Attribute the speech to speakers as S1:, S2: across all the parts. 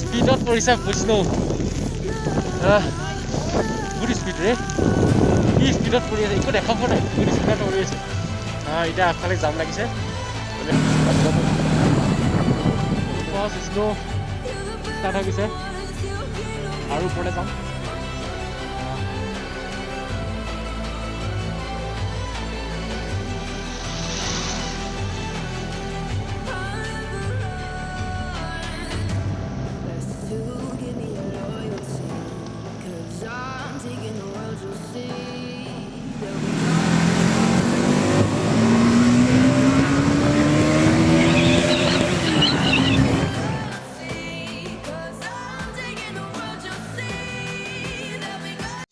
S1: স্পীডত পৰিছে বৈষ্ণৱ বহুত স্পীড ৰে কি স্পীডত পৰি আছে একো দেখা পোৱা নাই বহুত স্পীডত পৰি আছে এতিয়া আগফালে জাম লাগিছে স্নো ষ্টাৰ্ট হৈ গৈছে আৰু ওপৰলৈ যাম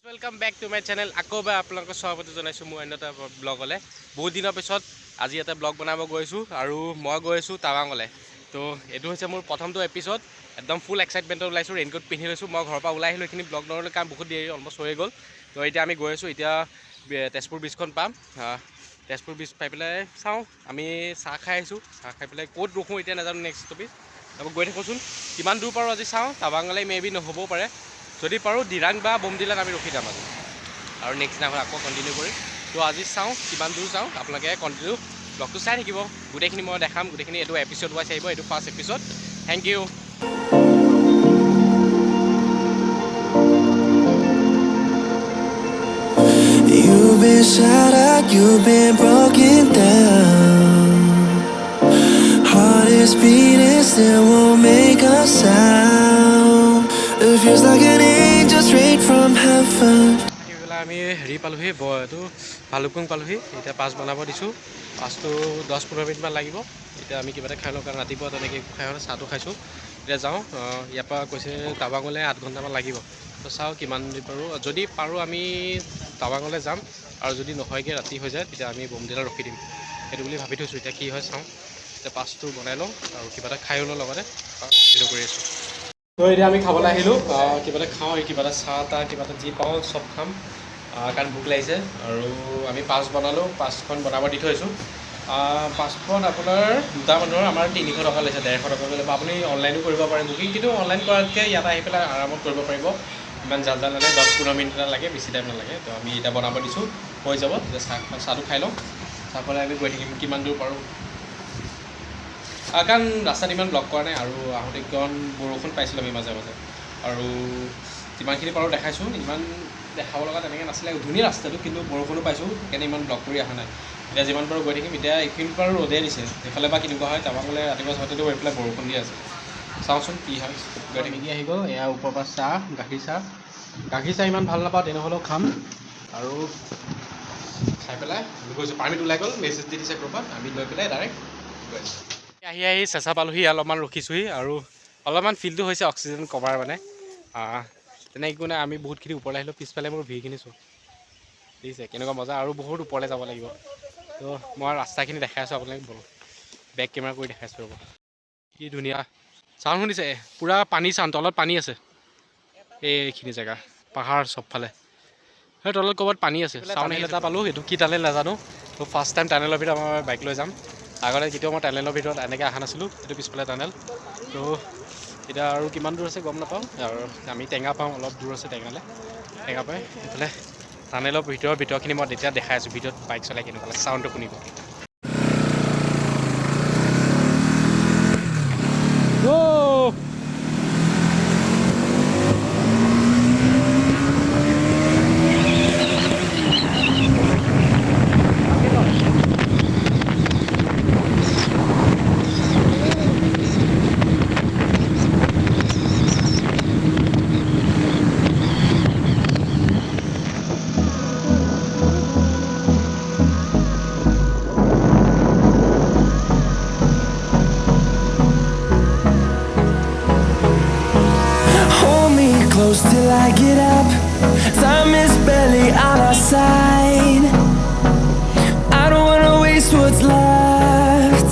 S1: welcome back to my channel আকৌ এবাৰ আপোনালোকক স্বাগত জনাইছোঁ মোৰ অন্য এটা ব্লগলৈ বহুত দিনৰ পিছত আজি এটা ব্লগ বনাব গৈছোঁ আৰু মই গৈ আছোঁ টাৱাঙলৈ তো এইটো হৈছে মোৰ প্ৰথমটো এপিছড একদম ফুল এক্সাইটমেণ্টত ওলাইছোঁ ৰেইনকোট পিন্ধি লৈছোঁ মই ঘৰৰ পৰা ওলাই আহিলোঁ এইখিনি ব্লগ নবলৈ কাৰণ বহুত দেৰি অলমষ্ট হৈ গ'ল তো এতিয়া আমি গৈ আছোঁ এতিয়া তেজপুৰ ব্ৰিজখন পাম তেজপুৰ ব্ৰিজ পাই পেলাই চাওঁ আমি চাহ খাই আহিছোঁ চাহ খাই পেলাই ক'ত ৰখোঁ এতিয়া নাজানো নেক্সট টপিক তাৰপৰা গৈ থাকোঁচোন কিমান দূৰ পাৰোঁ আজি চাওঁ টাৱাঙলৈ মেবি নহ'বও পাৰে যদি পাৰোঁ দিৰাং বা বমদিলাত আমি ৰখি যাম আজি আৰু নেক্সট দিনাখন আকৌ কণ্টিনিউ কৰিম তো আজি চাওঁ কিমান দূৰ চাওঁ আপোনালোকে কণ্টিনিউ ব্লগটো চাই থাকিব গোটেইখিনি মই দেখাম গোটেইখিনি এইটো এপিছড ৱাইজ আহিব এইটো first episode thank you
S2: You've been shattered, you've been broken down. Heart is beating, still won't make a sound. It feels like an angel straight from heaven.
S1: আমি হেৰি পালোহি এইটো ভালুকপুং পালোহি এতিয়া পাছ বনাব দিছোঁ পাছটো 10-15 মিনিটমান লাগিব এতিয়া আমি কিবা এটা খাই লওঁ কাৰণ ৰাতিপুৱা তেনেকৈ খাই হ'লে চাহটো খাইছোঁ এতিয়া যাওঁ ইয়াৰ পৰা কৈছে টাৱাঙলৈ 8 ঘণ্টামান লাগিব তো চাওঁ কিমান দিন পাৰোঁ যদি পাৰোঁ আমি টাৱাঙলৈ যাম আৰু যদি নহয়গৈ ৰাতি হৈ যায় তেতিয়া আমি বমদিলাত ৰখি দিম সেইটো বুলি ভাবি থৈছোঁ এতিয়া কি হয় চাওঁ এতিয়া পাছটো বনাই লওঁ আৰু কিবা এটা খায়ো লওঁ লগতে সেইটো কৰি আছোঁ তো এতিয়া আমি খাবলৈ আহিলোঁ কিবা এটা খাওঁ কিবা এটা চাহ তাহ কিবা এটা যি পাওঁ চব খাম কাৰণ ভোক লাগিছে আৰু আমি পাছ বনালোঁ পাছখন বনাব দি থৈছোঁ পাছখন আপোনাৰ দুটা মানুহৰ আমাৰ 300 টকা লৈছে 150 টকা ল'ব আপুনি অনলাইনো কৰিব পাৰে বুকিং কিন্তু অনলাইন কৰাতকৈ ইয়াত আহি পেলাই আৰামত কৰিব পাৰিব ইমান জাল নালাগে 10-15 মিনিট নালাগে বেছি টাইম নালাগে তো আমি এতিয়া বনাব দিছোঁ হৈ যাব এতিয়া চাহটো খাই লওঁ চাহ খালে আমি গৈ থাকিম কিমান দূৰ পাৰোঁ কাৰণ ৰাস্তাত ইমান ব্লক কৰা নাই আৰু আহোঁতে কিমান বৰষুণ পাইছিলোঁ আমি মাজে মাজে আৰু যিমানখিনি পাৰোঁ দেখাইছোঁ ইমান দেখাব লগা তেনেকৈ নাছিলে ধুনীয়া ৰাস্তাটো কিন্তু বৰষুণো পাইছোঁ সেইকাৰণে ইমান ব্লক কৰি অহা নাই এতিয়া যিমান পাৰোঁ গৈ থাকিম এতিয়া এইখিনি বাৰু ৰ'দে দিছে এইফালে বা কেনেকুৱা হয় টাৱাঙলৈ ৰাতিপুৱা ছয়টাতো এইফালে বৰষুণ দি আছে চাওঁচোন কি হয় গৈ থাকিম কি আহি গ'ল এয়া ওপৰৰ পৰা চাহ গাখীৰ চাহ ইমান ভাল নাপাওঁ তেনেহ'লেও খাম আৰু খাই পেলাই গৈছোঁ পানীত ওলাই গ'ল মেছেজ দি দিছে গ্ৰুপত আমি লৈ পেলাই ডাইৰেক্ট গৈ আছোঁ আহি চেঁচা পালোহি অলপমান ৰখিছোঁহি আৰু অলপমান ফিলটো হৈছে অক্সিজেন কভাৰ মানে তেনেকৈ একো নাই আমি বহুতখিনি ওপৰলৈ আহিলোঁ পিছফালে মোৰ ভিৰখিনি চোৱা দেখিছে কেনেকুৱা মজা আৰু বহুত ওপৰলৈ যাব লাগিব তো মই ৰাস্তাখিনি দেখাই আছোঁ আপোনালোকে বেক কেমেৰা কৰি দেখাইছোঁ ৰ'ব কি ধুনীয়া চাউণ্ড শুনিছে পূৰা পানী চাউণ্ড তলত পানী আছে এইখিনি জেগা পাহাৰ চবফালে সেই তলত ক'ৰবাত পানী আছে চাউণ্ড আহিলে এটা পালোঁ এইটো কি টানেল নাজানো তো ফাৰ্ষ্ট টাইম টানেলৰ ভিতৰত মই বাইক লৈ যাম আগতে কেতিয়াও মই টানেলৰ ভিতৰত এনেকৈ অহা নাছিলোঁ এইটো পিছফালে টানেল তো এতিয়া আৰু কিমান দূৰ আছে গম নাপাওঁ আৰু আমি টেঙা পাওঁ অলপ দূৰ আছে টেঙা পাই এইফালে টানেলৰ ভিতৰখিনি মই তেতিয়া দেখাই আছোঁ ভিতৰত বাইক চলাই কেনেকুৱা লাগে চাউণ্ডটো শুনিব
S2: Close till I get up. Time is barely on our side. I don't wanna waste what's left.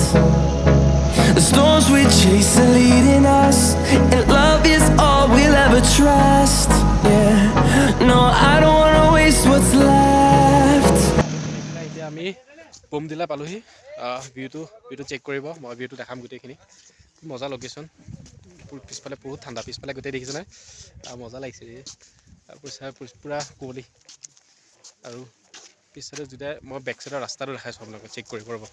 S2: The storms we chase are leading us, and love is all we'll ever trust. Yeah, no, I don't wanna waste what's left.
S1: আমি বমদিলা পালোহি ভিউটো check কৰিব মই ভিউটো দেখাম গোটেইখিনি মজা location পিছফালে বহুত ঠাণ্ডা পিছফালে গোটেই দেখিছেনে মজা লাগিছে পূৰা কুঁৱলী আৰু পিছফালে যেতিয়া মই বেক চাইডৰ ৰাস্তাটো দেখাইছোঁ আপোনালোকে চেক কৰিব ৰ'ব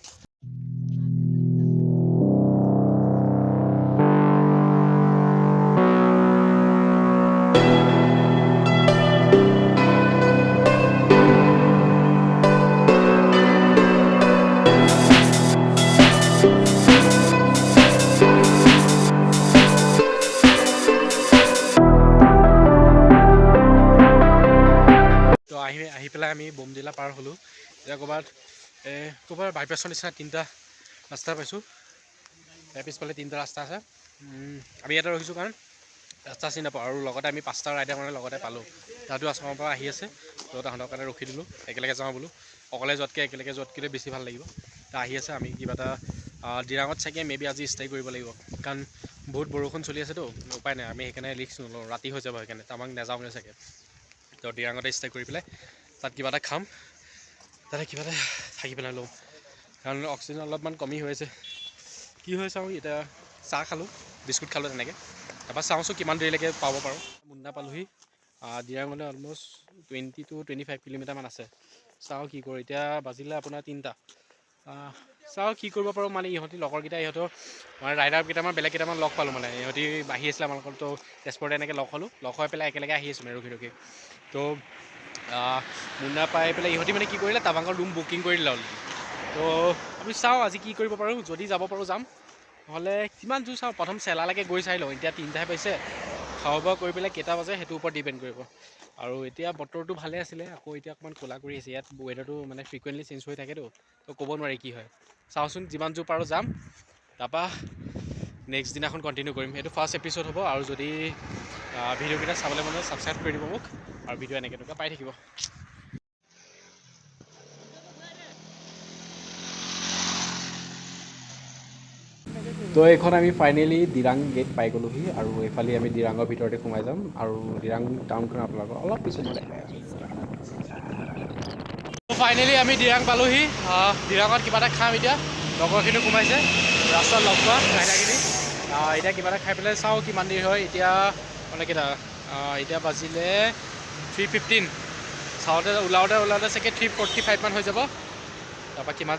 S1: আহি পেলাই আমি বমদিলা পাৰ হ'লোঁ এতিয়া ক'ৰবাত বাইপাছৰ নিচিনা তিনিটা ৰাস্তা পাইছোঁ ইয়াৰ পিছফালে তিনিটা ৰাস্তা আছে আমি ইয়াতে ৰখিছোঁ কাৰণ ৰাস্তা চিনি নাপাওঁ আৰু লগতে আমি 5টা ৰাইডাৰ মানে লগতে পালোঁ তাতো আসামৰ পৰা আহি আছে তো তাহাঁতৰ কাৰণে ৰখি দিলোঁ একেলগে যাওঁ বোলো অকলে যোৱাতকৈ একেলগে যোৱাতকৈ বেছি ভাল লাগিব আহি আছে আমি কিবা এটা দিৰাঙত চাগে মেবি আজি ষ্টে কৰিব লাগিব কাৰণ বহুত বৰষুণ চলি আছেতো উপায় নাই আমি সেইকাৰণে ৰিস্ক নলওঁ ৰাতি হৈ যাব সেইকাৰণে আমাক নাযাওঁগৈ চাগে তো দিৰাঙতে ষ্টে কৰি পেলাই তাত কিবা এটা খাম তাতে কিবা এটা থাকি পেলাই লওঁ কাৰণ অক্সিজেন অলপমান কমি হৈ আছে কি হৈ চাওঁ এতিয়া চাহ খালোঁ বিস্কুট খালোঁ তেনেকৈ তাৰপৰা চাওঁচোন কিমান দেৰিলৈকে পাব পাৰোঁ মুন্না পালোহি দিৰাঙলৈ অলমষ্ট 20 to 25 কিলোমিটাৰমান আছে চাওঁ কি কৰোঁ এতিয়া বাজিলে আপোনাৰ 3টা চাওঁ কি কৰিব পাৰোঁ মানে ইহঁতি লগৰকেইটা ইহঁতৰ মানে ৰাইডাৰ কেইটামান বেলেগ কেইটামান লগ পালোঁ মানে ইহঁতি আহি আছিলে আমাৰ লগত তো তেজপুৰতে এনেকৈ লগ হ'লোঁ লগ হৈ পেলাই একেলগে আহি আছোঁ মানে ৰখি তো মুন্না পাই পেলাই ইহঁতি মানে কি কৰিলে টাৱাঙৰ ৰুম বুকিং কৰি দিলে অলৰেডি তো আমি চাওঁ আজি কি কৰিব পাৰোঁ যদি যাব পাৰোঁ যাম নহ'লে কিমান দূৰ চাওঁ প্ৰথম চেলালৈকে গৈ চাই লওঁ এতিয়া 3টাহে পাইছে খাৱা বোৱা কৰি পেলাই কেইটা বাজে সেইটোৰ ওপৰত ডিপেণ্ড কৰিব আৰু এতিয়া বতৰটো ভালে আছিলে আকৌ এতিয়া অকণমান ক'লা কৰি আছে ইয়াত ৱেডাৰটো মানে ফ্ৰিকুৱেণ্টলি চেঞ্জ হৈ থাকেতো তো ক'ব নোৱাৰি কি হয় চাওঁচোন যিমান দূৰ পাৰোঁ যাম তাৰপৰা নেক্সট দিনাখন কণ্টিনিউ কৰিম এইটো ফাৰ্ষ্ট এপিছ'ড হ'ব আৰু যদি ভিডিঅ'কেইটা চাবলৈ মানে ছাবস্ক্ৰাইব কৰি দিব মোক আৰু ভিডিঅ' এনেকৈ পাই থাকিব তো এইখন আমি ফাইনেলি দিৰাং গেট পাই গ'লোহি আৰু এইফালে আমি দিৰাঙৰ ভিতৰতে সোমাই যাম আৰু দিৰাং টাউনখন আপোনালোকৰ অলপ পিছত দেখাই আছোঁ ফাইনেলি আমি দিৰাং পালোহি দিৰাঙত কিবা এটা খাম এতিয়া লগৰখিনি সোমাইছে ৰাস্তাত লগ পোৱা ৰাইডাৰখিনি এতিয়া কিবা এটা খাই পেলাই চাওঁ কিমান দেৰি হয় এতিয়া মানে কেইটা এতিয়া বাজিলে 3:15 চাওঁতে ওলাওঁতে চাগে 3:45 মান হৈ যাব তাৰপৰা কিমান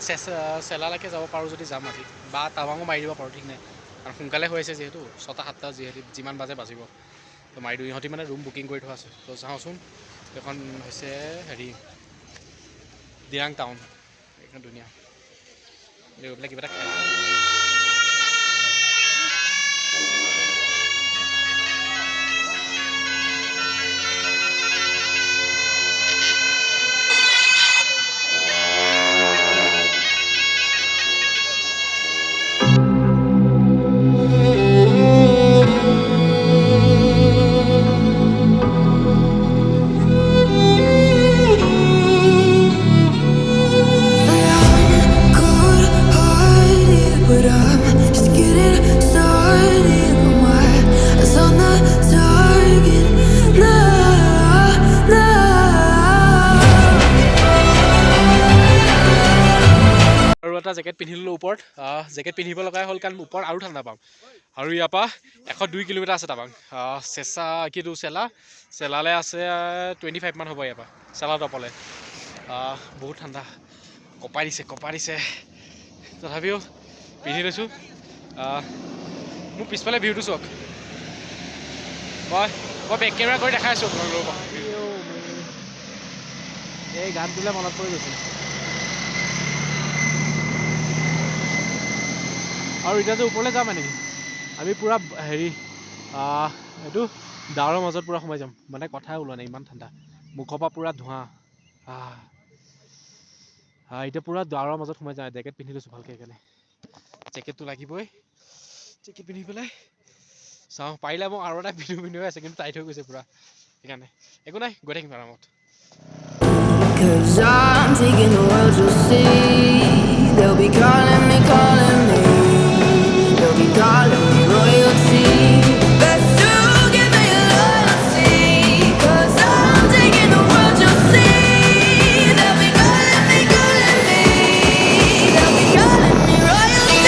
S1: চেলালৈকে যাব পাৰোঁ যদি যাম আজি বা টাৱাঙো মাৰি দিব পাৰোঁ ঠিক নাই কাৰণ সোনকালে হৈ আছে যিহেতু 6টা 7টা যিমান বাজে বাজিব তো মাৰি দিওঁ ইহঁতি মানে ৰুম বুকিং কৰি থোৱা আছে তো চাওঁচোন এইখন হৈছে দিৰাং টাউন একদম ধুনীয়া গৈ পেলাই কিবা এটা খাই জেকেট পিন্ধি ল'লোঁ ওপৰত জেকেট পিন্ধিব লগা হ'ল কাৰণ ওপৰত আৰু ঠাণ্ডা পাম আৰু ইয়াৰ পৰা 102 কিলোমিটাৰ আছে টাৱাং চেলালৈ আছে 25 মান হ'ব ইয়াৰ পৰা চেলা টপলৈ বহুত ঠাণ্ডা কপাই দিছে তথাপিও পিন্ধি লৈছোঁ মোৰ পিছফালে ভিউটো চাওক মই বেক কেমেৰা কৰি দেখাই আছোঁ আপোনালোকৰ এই গানটোলৈ মনত পৰি গৈছে আৰু এতিয়া যে ওপৰলৈ যাম নেকি আমি পূৰা এইটো ডাৱৰৰ মাজত পূৰা সোমাই যাম মানে কথাই ওলোৱা নাই ইমান ঠাণ্ডা মুখৰ পৰা পূৰা ধোঁৱা এতিয়া পূৰা ডাৱৰৰ মাজত সোমাই যাওঁ জেকেট পিন্ধি লৈছোঁ ভালকৈ সেইকাৰণে জেকেটটো লাগিবই জেকেট পিন্ধি পেলাই চাওঁ পাৰিলে মোক আৰু এটা পিন্ধি হৈ আছে কিন্তু টাইট হৈ গৈছে পূৰা সেইকাৰণে একো নাই গৈ থাকিম আৰামত
S2: Cause I'm taking the world, you'll see. They'll be calling me. They'll be calling me royalty. Best to give me loyalty. Cause I'm taking the world, you'll see. They'll be calling me. They'll be calling me royalty.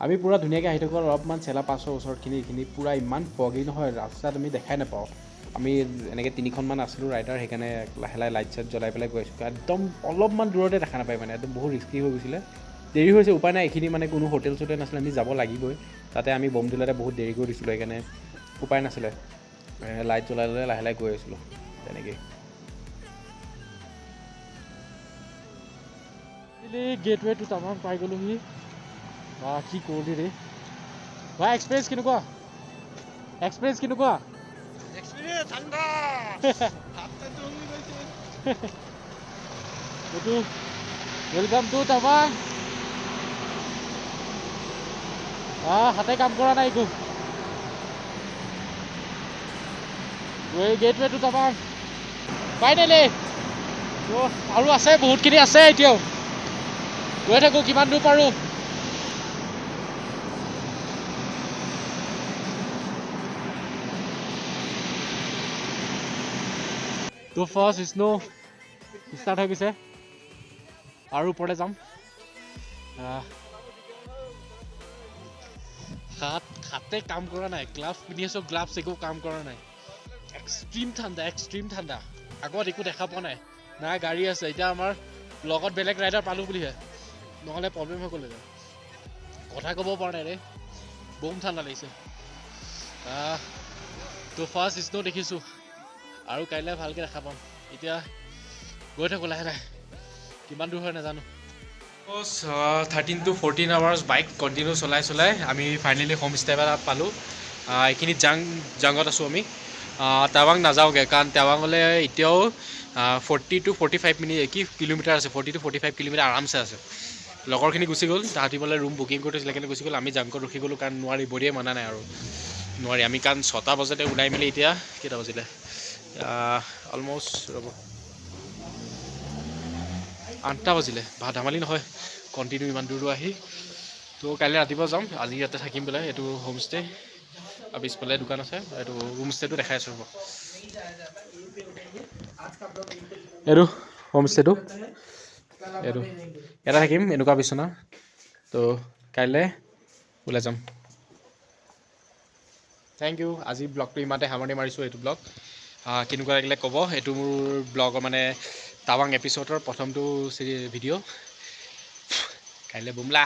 S1: আমি পূৰা ধুনীয়াকৈ আহি থাকোঁ অলপমান চেলা পাছৰ ওচৰতখিনি এইখিনি পূৰা ইমান ফগি নহয় ৰাস্তাত আমি দেখাই নাপাওঁ আমি এনেকৈ 3খনমান আছিলোঁ ৰাইডাৰ সেইকাৰণে লাহে লাহে লাইট চাইট জ্বলাই পেলাই গৈ আছোঁ একদম অলপমান দূৰতে দেখা নাপায় মানে একদম বহুত ৰিস্কি হৈ গৈছিলে দেৰি হৈছে উপায় নাই এইখিনি মানে কোনো হোটেল চোটেল নাছিলে আমি যাব লাগিবই তাতে আমি বমদিলাতে বহুত দেৰি কৰি দিছিলোঁ সেইকাৰণে উপায় নাছিলে লাইট জ্বলাই লৈ লাহে লাহে গৈ আছিলোঁ তেনেকৈ গেটৱে টু টাৱাং পাই গ'লোহি বা কি কৰিলি ৰে বা এক্সপিৰিয়েঞ্চ কেনেকুৱা এইটো ৱেলকাম টু টাৱাং হাতে কাম কৰা নাই একো গেটৱে টু টাৱাং ফাইনেলি আৰু আছে বহুতখিনি আছে এতিয়াও গৈ থাকোঁ কিমান দূৰ পাৰোঁ তো ফাৰ্ষ্ট স্নো ষ্টাৰ্ট হৈ গৈছে আৰু ওপৰলৈ যাম হাতে কাম কৰা নাই গ্লাভছ পিন্ধি আছোঁ গ্লাভছ একো কাম কৰা নাই এক্সট্ৰিম ঠাণ্ডা আগত একো দেখা পোৱা নাই না গাড়ী আছে এতিয়া আমাৰ লগত বেলেগ ৰাইডাৰ পালোঁ বুলিহে নহ'লে প্ৰব্লেম হৈ গ'লে কথা ক'ব পৰা নাই ৰে বম ঠাণ্ডা লাগিছে তো ফাৰ্ষ্ট স্নো দেখিছোঁ আৰু কাইলৈ ভালকৈ দেখা পাম এতিয়া গৈ থাকোঁ লাহে লাহে কিমান দূৰ হয় নাজানো 13 to 14 আৱাৰ্ছ বাইক কণ্টিনিউ চলাই আমি ফাইনেলি হোম ষ্টে এটা পালোঁ এইখিনি জাংত আছোঁ আমি টাৱাং নাযাওঁগৈ কাৰণ টাৱাঙলৈ এতিয়াও 40 to 45 কিলোমিটাৰ আছে 40 to 45 কিলোমিটাৰ আৰামছে আছে লগৰখিনি গুচি গ'ল তাহাঁতি বোলে ৰুম বুকিং কৰি থৈছিলে সেইকাৰণে গুচি গ'ল আমি জাংকত ৰখি গ'লোঁ কাৰণ নোৱাৰি বডিয়ে মানা নাই আৰু নোৱাৰি আমি কাৰণ 6টা বজাতে ওলাই মেলি এতিয়া কেইটা বাজিলে অলমষ্ট ৰ'ব 8টা বাজিলে ধেমালি নহয় কণ্টিনিউ ইমান দূৰ আহি তো কাইলৈ ৰাতিপুৱা যাম আজি ইয়াতে থাকিম বোলে এইটো হোমষ্টে আৰু পিছফালে দোকান আছে এইটো হোমষ্টেটো দেখাই আছোঁ ৰ'ব এইটো হোমষ্টেটো এইটো ইয়াতে থাকিম এনেকুৱা বিচনা তো কাইলৈ ওলাই যাম থেংক ইউ আজি ব্লগটো ইমানতে সামৰণি মাৰিছোঁ এইটো ব্লগ কেনেকুৱা লাগিলে ক'ব এইটো মোৰ ব্লগৰ মানে টাৱাং এপিছ'ডৰ প্ৰথমটো ভিডিঅ' কাইলৈ বুমলা